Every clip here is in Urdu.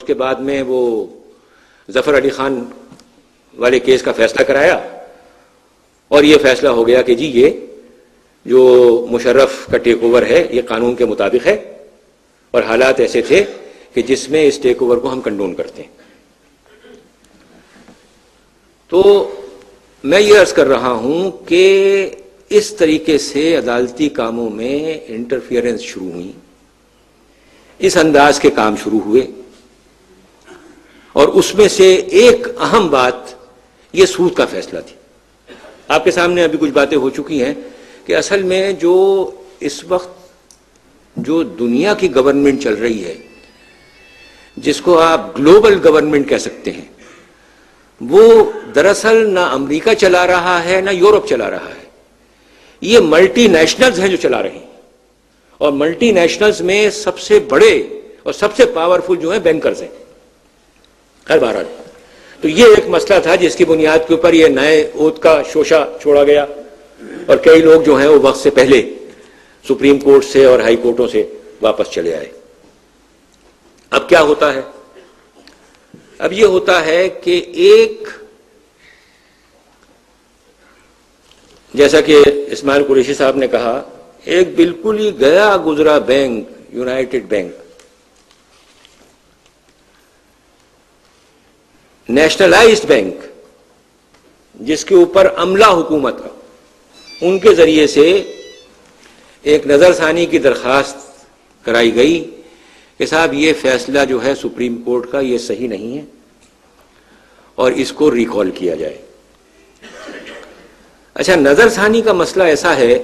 کے بعد میں وہ ظفر علی خان والے کیس کا فیصلہ کرایا اور یہ فیصلہ ہو گیا کہ جی یہ جو مشرف کا ٹیک اوور ہے یہ قانون کے مطابق ہے، اور حالات ایسے تھے کہ جس میں اس ٹیک اوور کو ہم کنڈون کرتے ہیں۔ تو میں یہ عرض کر رہا ہوں کہ اس طریقے سے عدالتی کاموں میں انٹرفیئرنس شروع ہوئی، اس انداز کے کام شروع ہوئے، اور اس میں سے ایک اہم بات یہ سود کا فیصلہ تھی۔ آپ کے سامنے ابھی کچھ باتیں ہو چکی ہیں کہ اصل میں جو اس وقت جو دنیا کی گورنمنٹ چل رہی ہے، جس کو آپ گلوبل گورنمنٹ کہہ سکتے ہیں، وہ دراصل نہ امریکہ چلا رہا ہے نہ یورپ چلا رہا ہے، یہ ملٹی نیشنلز ہیں جو چلا رہے ہیں، اور ملٹی نیشنلز میں سب سے بڑے اور سب سے پاورفل جو ہیں بینکرز ہیں۔ ہر بہرحال تو یہ ایک مسئلہ تھا جس کی بنیاد کے اوپر یہ نئے عہد کا شوشہ چھوڑا گیا، اور کئی لوگ جو ہیں وہ وقت سے پہلے سپریم کورٹ سے اور ہائی کورٹوں سے واپس چلے آئے۔ اب کیا ہوتا ہے؟ اب یہ ہوتا ہے کہ ایک، جیسا کہ اسماعیل قریشی صاحب نے کہا، ایک بالکل ہی گیا گزرا bank, United bank, nationalised bank, جس کے اوپر عملہ حکومت کا، ان کے ذریعے سے ایک نظر ثانی کی درخواست کرائی گئی کہ صاحب یہ فیصلہ جو ہے سپریم کورٹ کا یہ صحیح نہیں ہے اور اس کو ریکال کیا جائے۔ اچھا، نظر ثانی کا مسئلہ ایسا ہے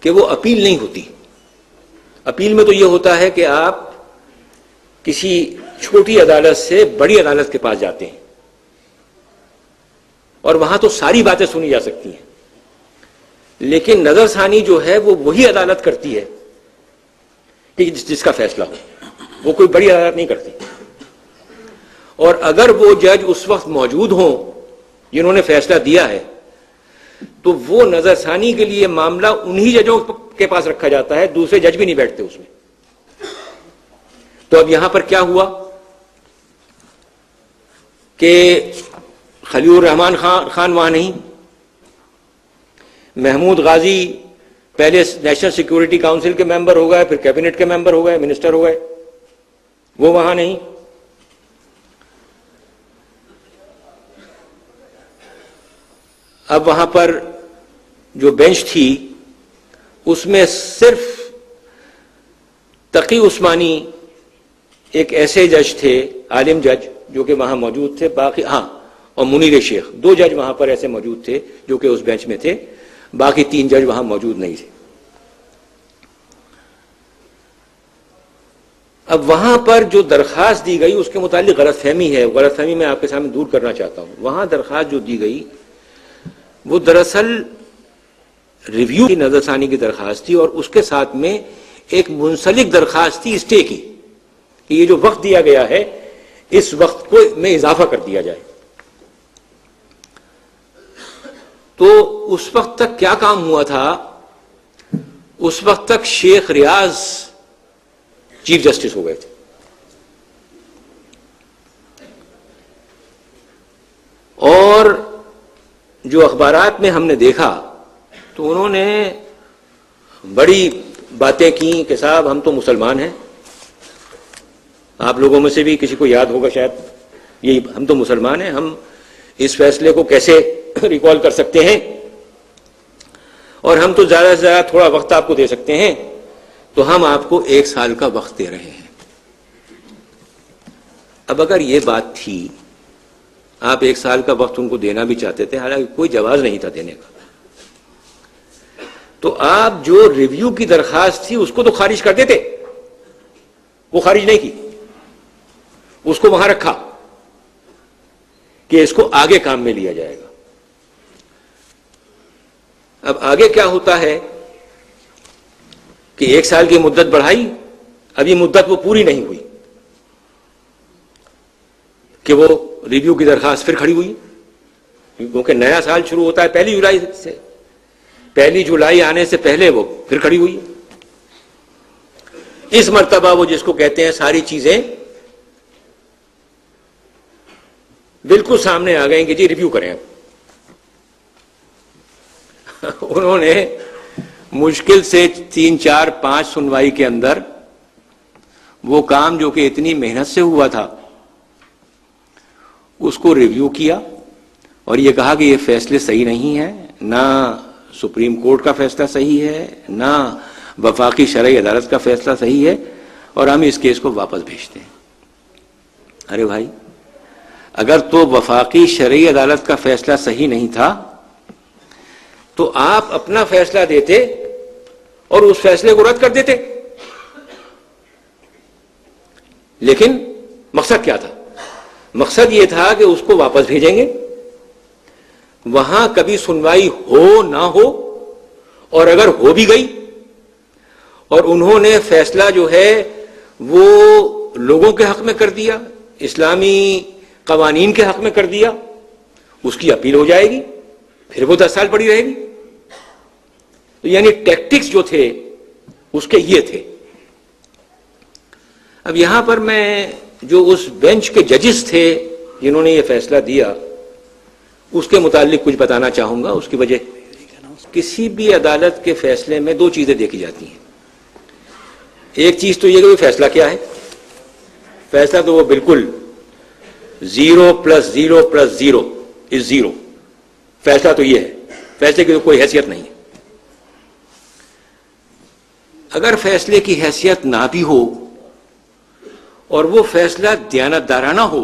کہ وہ اپیل نہیں ہوتی۔ اپیل میں تو یہ ہوتا ہے کہ آپ کسی چھوٹی عدالت سے بڑی عدالت کے پاس جاتے ہیں اور وہاں تو ساری باتیں سنی جا سکتی ہیں، لیکن نظر ثانی جو ہے وہ وہی عدالت کرتی ہے کہ جس کا فیصلہ ہو، وہ کوئی بڑی عدالت نہیں کرتی۔ اور اگر وہ جج اس وقت موجود ہوں جنہوں نے فیصلہ دیا ہے تو وہ نظر ثانی کے لیے معاملہ انہی ججوں کے پاس رکھا جاتا ہے، دوسرے جج بھی نہیں بیٹھتے اس میں۔ تو اب یہاں پر کیا ہوا کہ خلیل الرحمان خان وہاں نہیں، محمود غازی پہلے نیشنل سیکیورٹی کاؤنسل کے ممبر ہو گئے، پھر کیبنٹ کے ممبر ہو گئے، منسٹر ہو گئے، وہ وہاں نہیں۔ اب وہاں پر جو بینچ تھی اس میں صرف تقی عثمانی ایک ایسے جج تھے، عالم جج جو کہ وہاں موجود تھے، باقی اور منیر شیخ، دو جج وہاں پر ایسے موجود تھے جو کہ اس بینچ میں تھے، باقی تین جج وہاں موجود نہیں تھے۔ اب وہاں پر جو درخواست دی گئی اس کے متعلق غلط فہمی ہے، غلط فہمی میں آپ کے سامنے دور کرنا چاہتا ہوں۔ وہاں درخواست جو دی گئی وہ دراصل ریویو کی نظر ثانی کی درخواست تھی، اور اس کے ساتھ میں ایک منسلک درخواست تھی اسٹے کی، کہ یہ جو وقت دیا گیا ہے اس وقت کو میں اضافہ کر دیا جائے۔ تو اس وقت تک کیا کام ہوا تھا؟ اس وقت تک شیخ ریاض چیف جسٹس ہو گئے تھے، اور جو اخبارات میں ہم نے دیکھا تو انہوں نے بڑی باتیں کی کہ صاحب ہم تو مسلمان ہیں، آپ لوگوں میں سے بھی کسی کو یاد ہوگا شاید، یہی ہم تو مسلمان ہیں، ہم اس فیصلے کو کیسے ریکال کر سکتے ہیں، اور ہم تو زیادہ سے زیادہ تھوڑا وقت آپ کو دے سکتے ہیں، تو ہم آپ کو 1 سال کا وقت دے رہے ہیں۔ اب اگر یہ بات تھی، آپ 1 سال کا وقت ان کو دینا بھی چاہتے تھے، حالانکہ کوئی جواز نہیں تھا دینے کا، تو آپ جو ریویو کی درخواست تھی اس کو تو خارج کر دیتے، وہ خارج نہیں کی، اس کو وہاں رکھا کہ اس کو آگے کام میں لیا جائے گا۔ اب آگے کیا ہوتا ہے کہ 1 سال کی مدت بڑھائی، ابھی مدت وہ پوری نہیں ہوئی کہ وہ ریویو کی درخواست پھر کھڑی ہوئی، کیونکہ نیا سال شروع ہوتا ہے 1 جولائی سے، 1 جولائی آنے سے پہلے وہ پھر کھڑی ہوئی۔ اس مرتبہ وہ جس کو کہتے ہیں ساری چیزیں بالکل سامنے آ گئے کہ جی ریویو کریں اب. انہوں نے مشکل سے 3 4 5 سنوائی کے اندر وہ کام جو کہ اتنی محنت سے ہوا تھا اس کو ریویو کیا اور یہ کہا کہ یہ فیصلے صحیح نہیں ہیں، نہ سپریم کورٹ کا فیصلہ صحیح ہے، نہ وفاقی شرعی عدالت کا فیصلہ صحیح ہے، اور ہم اس کیس کو واپس بھیجتے ہیں. ارے بھائی، اگر تو وفاقی شرعی عدالت کا فیصلہ صحیح نہیں تھا تو آپ اپنا فیصلہ دیتے اور اس فیصلے کو رد کر دیتے. لیکن مقصد کیا تھا؟ مقصد یہ تھا کہ اس کو واپس بھیجیں گے، وہاں کبھی سنوائی ہو نہ ہو، اور اگر ہو بھی گئی اور انہوں نے فیصلہ جو ہے وہ لوگوں کے حق میں کر دیا، اسلامی قوانین کے حق میں کر دیا، اس کی اپیل ہو جائے گی، پھر وہ 10 سال پڑی رہے گی. تو یعنی ٹیکٹکس جو تھے اس کے یہ تھے. اب یہاں پر میں جو اس بینچ کے ججز تھے جنہوں نے یہ فیصلہ دیا اس کے متعلق کچھ بتانا چاہوں گا. اس کی وجہ، کسی بھی عدالت کے فیصلے میں 2 چیزیں دیکھی جاتی ہیں. ایک چیز تو یہ کہ وہ فیصلہ کیا ہے. فیصلہ تو وہ بالکل 0 + 0 + 0 = 0. فیصلہ تو یہ ہے، فیصلے کی تو کوئی حیثیت نہیں ہے. اگر فیصلے کی حیثیت نہ بھی ہو اور وہ فیصلہ دیانتدارانہ ہو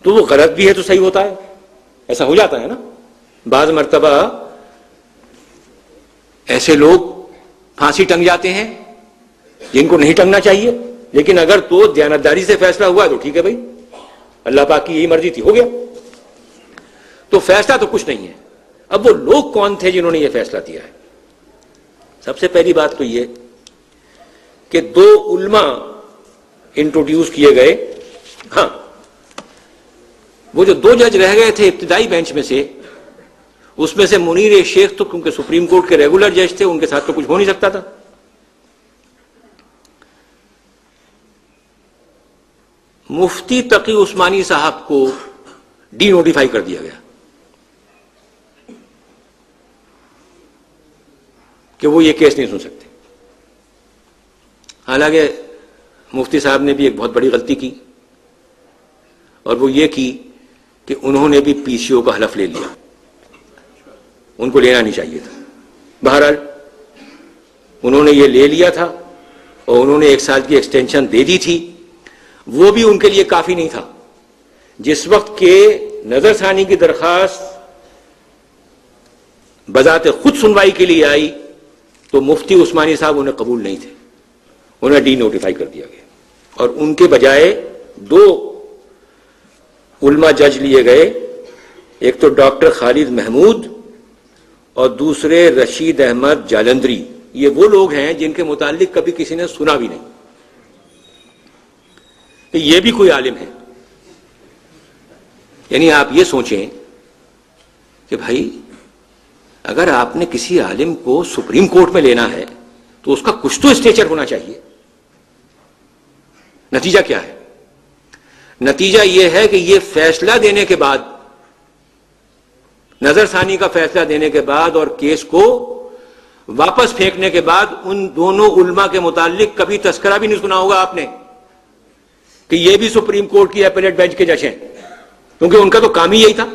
تو وہ غلط بھی ہے تو صحیح ہوتا ہے. ایسا ہو جاتا ہے نا. بعض مرتبہ ایسے لوگ پھانسی ٹنگ جاتے ہیں جن کو نہیں ٹنگنا چاہیے، لیکن اگر تو دیانتداری سے فیصلہ ہوا ہے تو ٹھیک ہے بھائی، اللہ پاک کی یہی مرضی تھی، ہو گیا. تو فیصلہ تو کچھ نہیں ہے. اب وہ لوگ کون تھے جنہوں نے یہ فیصلہ دیا ہے؟ سب سے پہلی بات تو یہ کہ 2 علماء انٹروڈیوس کیے گئے. ہاں، وہ جو 2 جج رہ گئے تھے ابتدائی بینچ میں سے، اس میں سے منیر شیخ تو کیونکہ سپریم کورٹ کے ریگولر جج تھے، ان کے ساتھ تو کچھ ہو نہیں سکتا تھا. مفتی تقی عثمانی صاحب کو ڈی نوٹیفائی کر دیا گیا کہ وہ یہ کیس نہیں سن سکتے. حالانکہ مفتی صاحب نے بھی ایک بہت بڑی غلطی کی، اور وہ یہ کی کہ انہوں نے بھی پی سی او کا حلف لے لیا. ان کو لینا نہیں چاہیے تھا. بہرحال انہوں نے یہ لے لیا تھا اور انہوں نے 1 سال کی ایکسٹینشن دے دی تھی. وہ بھی ان کے لیے کافی نہیں تھا. جس وقت کے نظر ثانی کی درخواست بذات خود سنوائی کے لیے آئی تو مفتی عثمانی صاحب انہیں قبول نہیں تھے، انہیں ڈی نوٹیفائی کر دیا گیا، اور ان کے بجائے 2 علماء جج لیے گئے. ایک تو ڈاکٹر خالد محمود اور دوسرے رشید احمد جالندری. یہ وہ لوگ ہیں جن کے متعلق کبھی کسی نے سنا بھی نہیں کہ یہ بھی کوئی عالم ہے. یعنی آپ یہ سوچیں کہ بھائی اگر آپ نے کسی عالم کو سپریم کورٹ میں لینا ہے تو اس کا کچھ تو اسٹیچر ہونا چاہیے. نتیجہ کیا ہے؟ نتیجہ یہ ہے کہ یہ فیصلہ دینے کے بعد، نظر ثانی کا فیصلہ دینے کے بعد اور کیس کو واپس پھینکنے کے بعد ان دونوں علماء کے متعلق کبھی تذکرہ بھی نہیں سنا ہوگا آپ نے کہ یہ بھی سپریم کورٹ کی اپیلیٹ بینچ کے جج ہیں، کیونکہ ان کا تو کام ہی یہی تھا.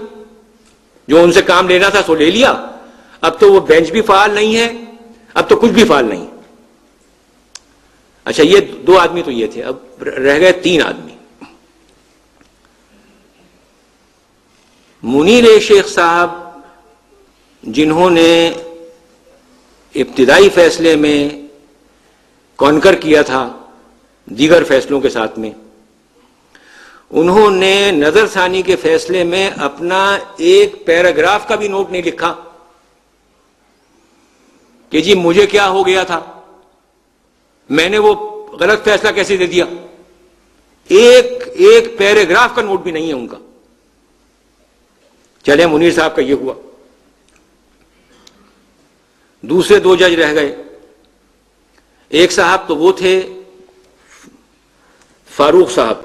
جو ان سے کام لینا تھا سو لے لیا. اب تو وہ بینچ بھی فعال نہیں ہے، اب تو کچھ بھی فعال نہیں. اچھا، یہ 2 آدمی تو یہ تھے. اب رہ گئے 3 آدمی. منیر شیخ صاحب جنہوں نے ابتدائی فیصلے میں کانکر کیا تھا دیگر فیصلوں کے ساتھ میں، انہوں نے نظر ثانی کے فیصلے میں اپنا ایک پیراگراف کا بھی نوٹ نہیں لکھا کہ جی مجھے کیا ہو گیا تھا، میں نے وہ غلط فیصلہ کیسے دے دیا. ایک پیراگراف کا نوٹ بھی نہیں ہے ان کا. چلے منیر صاحب کا یہ ہوا. دوسرے 2 جج رہ گئے. ایک صاحب تو وہ تھے فاروق صاحب،